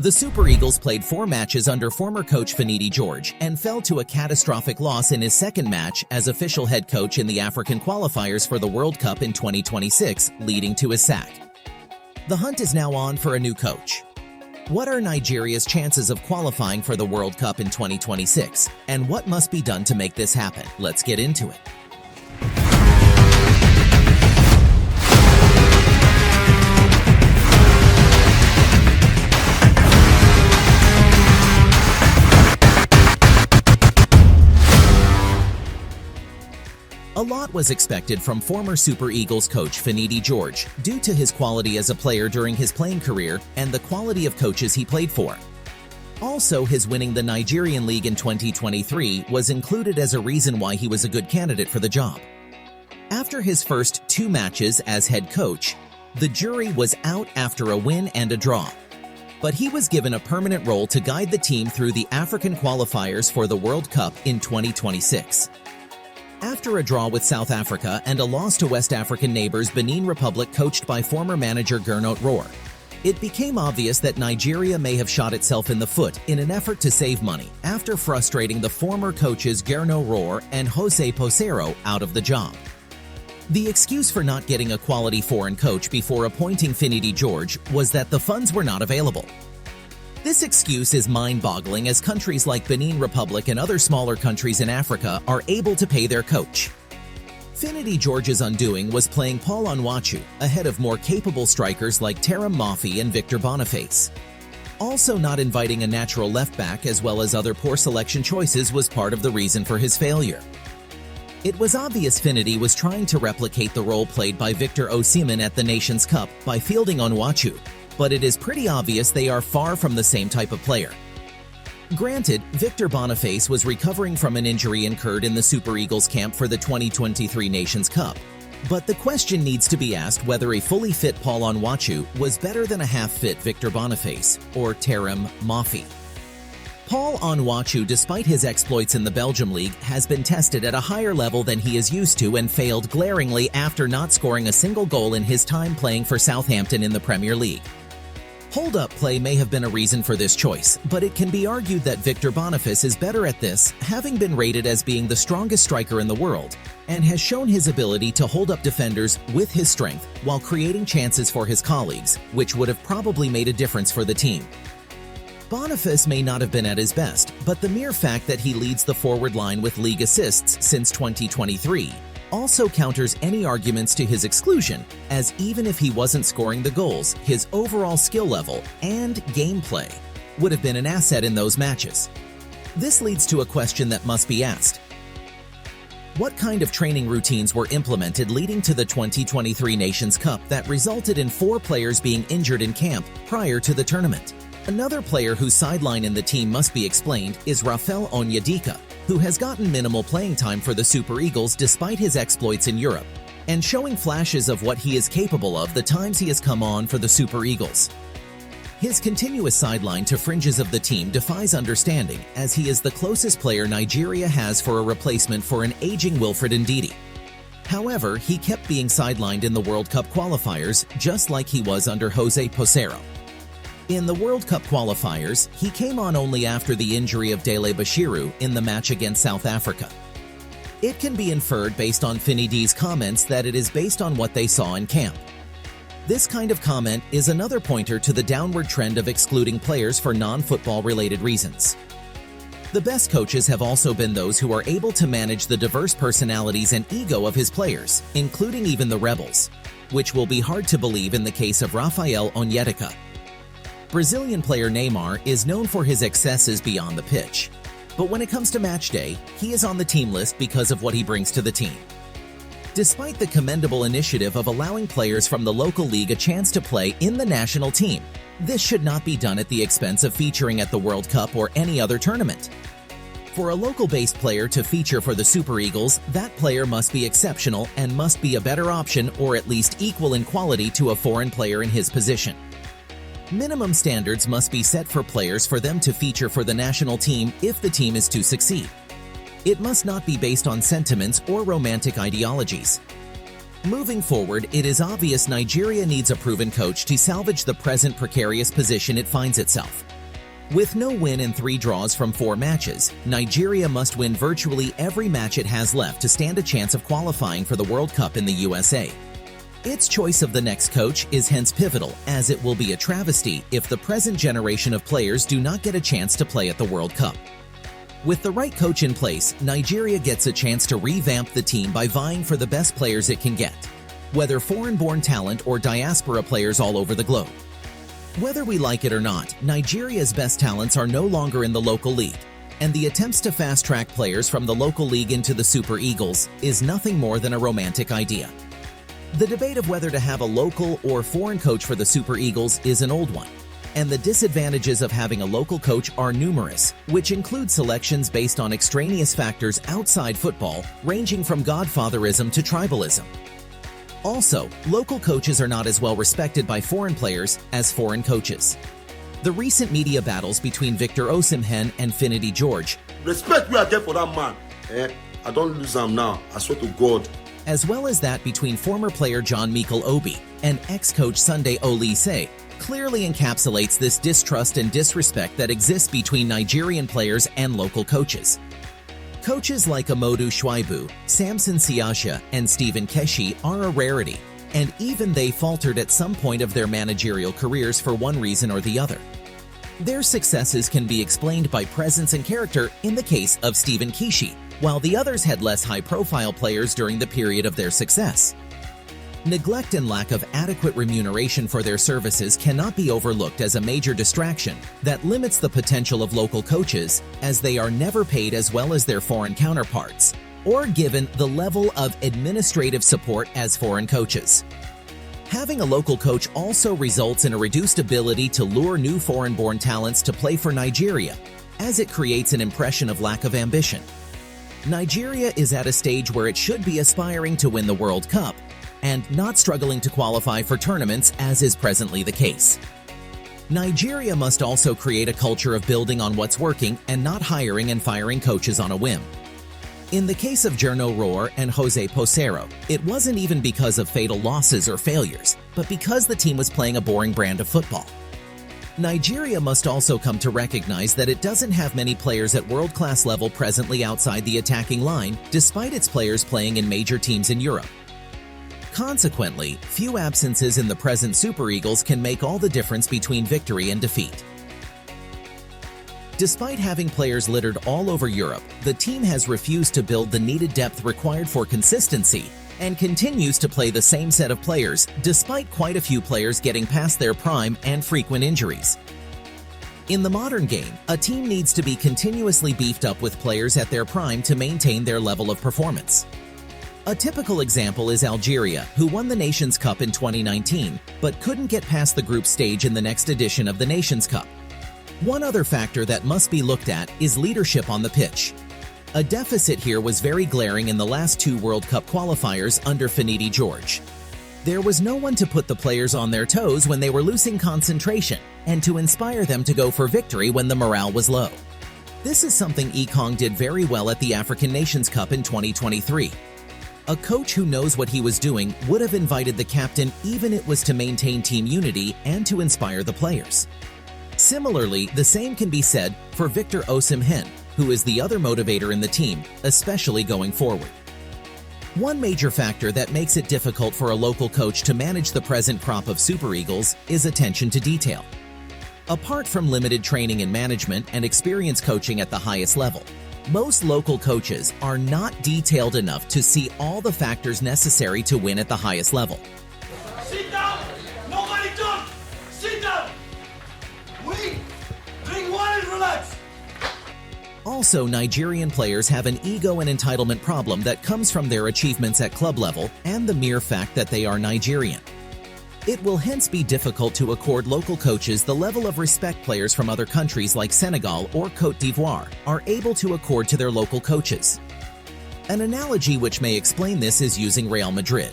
The Super Eagles played 4 matches under former coach Finidi George and fell to a catastrophic loss in his second match as official head coach in the African qualifiers for the World Cup in 2026, leading to his sack. The hunt is now on for a new coach. What are Nigeria's chances of qualifying for the World Cup in 2026, and what must be done to make this happen? Let's get into it. A lot was expected from former Super Eagles coach Finidi George due to his quality as a player during his playing career and the quality of coaches he played for. Also, his winning the Nigerian League in 2023 was included as a reason why he was a good candidate for the job. After his first 2 matches as head coach, the jury was out after a win and a draw. But he was given a permanent role to guide the team through the African qualifiers for the World Cup in 2026. After a draw with South Africa and a loss to West African neighbors Benin Republic coached by former manager Gernot Rohr, it became obvious that Nigeria may have shot itself in the foot in an effort to save money after frustrating the former coaches Gernot Rohr and Jose Posero out of the job. The excuse for not getting a quality foreign coach before appointing Finidi George was that the funds were not available. This excuse is mind-boggling as countries like Benin Republic and other smaller countries in Africa are able to pay their coach. Finidi George's undoing was playing Paul Onwuachu ahead of more capable strikers like Terem Moffi and Victor Boniface. Also, not inviting a natural left-back as well as other poor selection choices was part of the reason for his failure. It was obvious Finidi was trying to replicate the role played by Victor Osimhen at the Nations Cup by fielding Onwuachu, but it is pretty obvious they are far from the same type of player. Granted, Victor Boniface was recovering from an injury incurred in the Super Eagles camp for the 2023 Nations Cup, but the question needs to be asked whether a fully fit Paul Onwuachu was better than a half-fit Victor Boniface or Terem Moffi. Paul Onwuachu, despite his exploits in the Belgium League, has been tested at a higher level than he is used to and failed glaringly after not scoring a single goal in his time playing for Southampton in the Premier League. Hold-up play may have been a reason for this choice, but it can be argued that Victor Boniface is better at this, having been rated as being the strongest striker in the world, and has shown his ability to hold up defenders with his strength while creating chances for his colleagues, which would have probably made a difference for the team. Boniface may not have been at his best, but the mere fact that he leads the forward line with league assists since 2023 also counters any arguments to his exclusion, as even if he wasn't scoring the goals, his overall skill level and gameplay would have been an asset in those matches. This leads to a question that must be asked. What kind of training routines were implemented leading to the 2023 Nations Cup that resulted in 4 players being injured in camp prior to the tournament? Another player whose sideline in the team must be explained is Raphael Onyedika, who has gotten minimal playing time for the Super Eagles despite his exploits in Europe, and showing flashes of what he is capable of the times he has come on for the Super Eagles. His continuous sideline to fringes of the team defies understanding, as he is the closest player Nigeria has for a replacement for an aging Wilfred Ndidi. However, he kept being sidelined in the World Cup qualifiers, just like he was under Jose Posero. In the World Cup qualifiers, he came on only after the injury of Dele Bashiru in the match against South Africa. It can be inferred based on Finidi's comments that it is based on what they saw in camp. This kind of comment is another pointer to the downward trend of excluding players for non-football related reasons. The best coaches have also been those who are able to manage the diverse personalities and ego of his players, including even the rebels, which will be hard to believe in the case of Raphael Onyedika. Brazilian player Neymar is known for his excesses beyond the pitch, but when it comes to match day, he is on the team list because of what he brings to the team. Despite the commendable initiative of allowing players from the local league a chance to play in the national team, this should not be done at the expense of featuring at the World Cup or any other tournament. For a local-based player to feature for the Super Eagles, that player must be exceptional and must be a better option or at least equal in quality to a foreign player in his position. Minimum standards must be set for players for them to feature for the national team if the team is to succeed. It must not be based on sentiments or romantic ideologies. Moving forward, it is obvious Nigeria needs a proven coach to salvage the present precarious position it finds itself. With no win and 3 draws from 4 matches, Nigeria must win virtually every match it has left to stand a chance of qualifying for the World Cup in the USA. Its choice of the next coach is hence pivotal, as it will be a travesty if the present generation of players do not get a chance to play at the World Cup. With the right coach in place, Nigeria gets a chance to revamp the team by vying for the best players it can get, whether foreign-born talent or diaspora players all over the globe. Whether we like it or not, Nigeria's best talents are no longer in the local league, and the attempts to fast-track players from the local league into the Super Eagles is nothing more than a romantic idea. The debate of whether to have a local or foreign coach for the Super Eagles is an old one, and the disadvantages of having a local coach are numerous, which include selections based on extraneous factors outside football, ranging from godfatherism to tribalism. Also, local coaches are not as well respected by foreign players as foreign coaches. The recent media battles between Victor Osimhen and Finidi George, respect we are there for that man. I don't lose him now, I swear to God. As well as that between former player John Mikel Obi and ex-coach Sunday Olise, clearly encapsulates this distrust and disrespect that exists between Nigerian players and local coaches. Coaches like Amodu Shwaibu, Samson Siasha, and Stephen Keshi are a rarity, and even they faltered at some point of their managerial careers for one reason or the other. Their successes can be explained by presence and character in the case of Stephen Keshi, while the others had less high-profile players during the period of their success. Neglect and lack of adequate remuneration for their services cannot be overlooked as a major distraction that limits the potential of local coaches, as they are never paid as well as their foreign counterparts, or given the level of administrative support as foreign coaches. Having a local coach also results in a reduced ability to lure new foreign-born talents to play for Nigeria, as it creates an impression of lack of ambition. Nigeria is at a stage where it should be aspiring to win the World Cup, and not struggling to qualify for tournaments as is presently the case. Nigeria must also create a culture of building on what's working and not hiring and firing coaches on a whim. In the case of Jerno Rohr and Jose Posero, it wasn't even because of fatal losses or failures, but because the team was playing a boring brand of football. Nigeria must also come to recognize that it doesn't have many players at world-class level presently outside the attacking line, despite its players playing in major teams in Europe. Consequently, few absences in the present Super Eagles can make all the difference between victory and defeat. Despite having players littered all over Europe, the team has refused to build the needed depth required for consistency and continues to play the same set of players despite quite a few players getting past their prime and frequent injuries. In the modern game, a team needs to be continuously beefed up with players at their prime to maintain their level of performance. A typical example is Algeria, who won the Nations Cup in 2019, but couldn't get past the group stage in the next edition of the Nations Cup. One other factor that must be looked at is leadership on the pitch. A deficit here was very glaring in the last 2 World Cup qualifiers under Finidi George. There was no one to put the players on their toes when they were losing concentration, and to inspire them to go for victory when the morale was low. This is something Ekong did very well at the African Nations Cup in 2023. A coach who knows what he was doing would have invited the captain even if it was to maintain team unity and to inspire the players. Similarly, the same can be said for Victor Osimhen, who is the other motivator in the team, especially going forward. One major factor that makes it difficult for a local coach to manage the present crop of Super Eagles is attention to detail. Apart from limited training and management and experience coaching at the highest level, most local coaches are not detailed enough to see all the factors necessary to win at the highest level. Sit down! Nobody talk! Sit down! Wait! Drink water and relax! Also, Nigerian players have an ego and entitlement problem that comes from their achievements at club level and the mere fact that they are Nigerian. It will hence be difficult to accord local coaches the level of respect players from other countries like Senegal or Côte d'Ivoire are able to accord to their local coaches. An analogy which may explain this is using Real Madrid.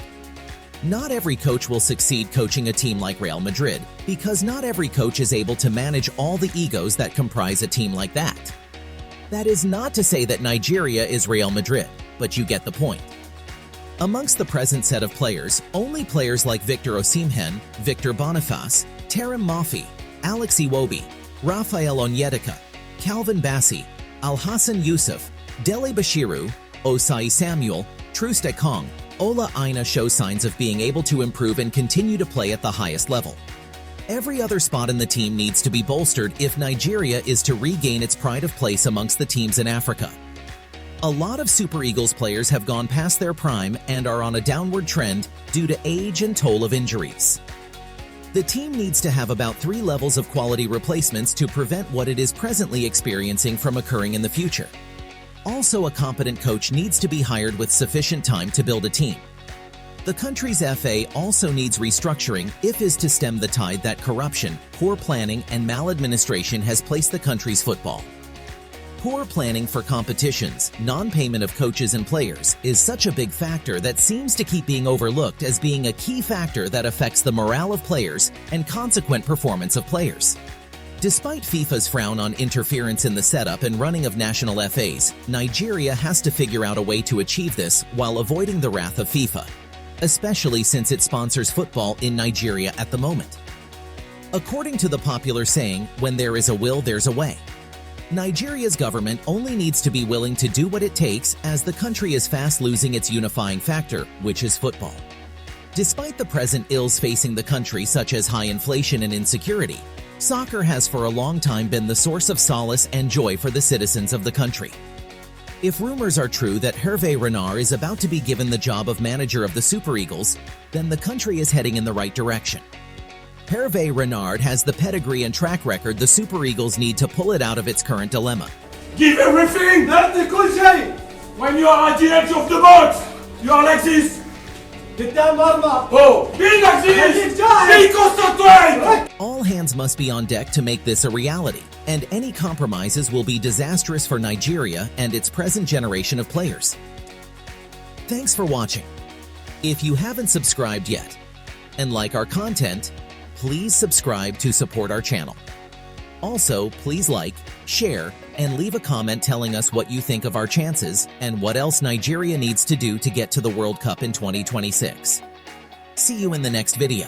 Not every coach will succeed coaching a team like Real Madrid because not every coach is able to manage all the egos that comprise a team like that. That is not to say that Nigeria is Real Madrid, but you get the point. Amongst the present set of players, only players like Victor Osimhen, Victor Boniface, Terem Moffi, Alex Iwobi, Raphael Onyedika, Calvin Bassey, Alhassan Yusuf, Dele Bashiru, Osai Samuel, Truste Kong, Ola Aina show signs of being able to improve and continue to play at the highest level. Every other spot in the team needs to be bolstered if Nigeria is to regain its pride of place amongst the teams in Africa. A lot of Super Eagles players have gone past their prime and are on a downward trend due to age and toll of injuries. The team needs to have about 3 levels of quality replacements to prevent what it is presently experiencing from occurring in the future. Also, a competent coach needs to be hired with sufficient time to build a team. The country's FA also needs restructuring if is to stem the tide that corruption, poor planning, and maladministration has placed the country's football. Poor planning for competitions, non-payment of coaches and players is such a big factor that seems to keep being overlooked as being a key factor that affects the morale of players and consequent performance of players. Despite FIFA's frown on interference in the setup and running of national FAs, Nigeria has to figure out a way to achieve this while avoiding the wrath of FIFA, especially since it sponsors football in Nigeria at the moment. According to the popular saying, when there is a will, there's a way. Nigeria's government only needs to be willing to do what it takes as the country is fast losing its unifying factor, which is football. Despite the present ills facing the country such as high inflation and insecurity, soccer has for a long time been the source of solace and joy for the citizens of the country. If rumors are true that Herve Renard is about to be given the job of manager of the Super Eagles, then the country is heading in the right direction. Herve Renard has the pedigree and track record the Super Eagles need to pull it out of its current dilemma. Give everything! That's the coach. When you are at the edge of the box, you are like this. Oh, be like this! Be concentrated! All hands must be on deck to make this a reality, and any compromises will be disastrous for Nigeria and its present generation of players. Thanks for watching. If you haven't subscribed yet and like our content, please subscribe to support our channel. Also, please like, share, and leave a comment telling us what you think of our chances and what else Nigeria needs to do to get to the World Cup in 2026. See you in the next video.